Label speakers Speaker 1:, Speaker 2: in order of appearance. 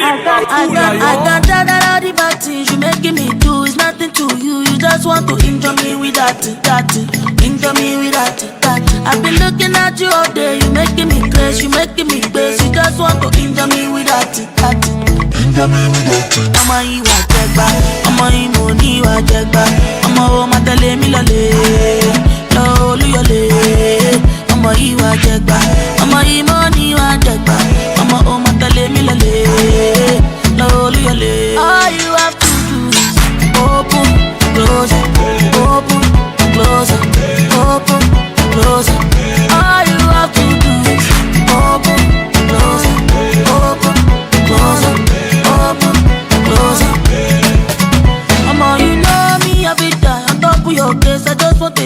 Speaker 1: I got that all the bad things you making me do is nothing to you. You just want to injure me with that, injure me with that. I've been looking at you all day, you making me crazy, you making me crazy. You just want to injure me with that, injure me with that. Ọmọ ìwà jẹgba, ọmọ ìmọ̀ níwà jẹgba, ọmọ ọmọ tẹ̀lé mi lọ́lẹ̀, lọ Olúyọ̀lé. Ọmọ ìwà jẹgba, ọmọ ìmọ̀ níwà jẹgba, ọmọ ọmọ tẹ̀lé mi lọ́lẹ̀, lọ Olúyọ̀lé. All you have to do is open, close, open, close, open, close. All you have to do is open, close, open, close, open, close. You know me every time on top of your case. I just want to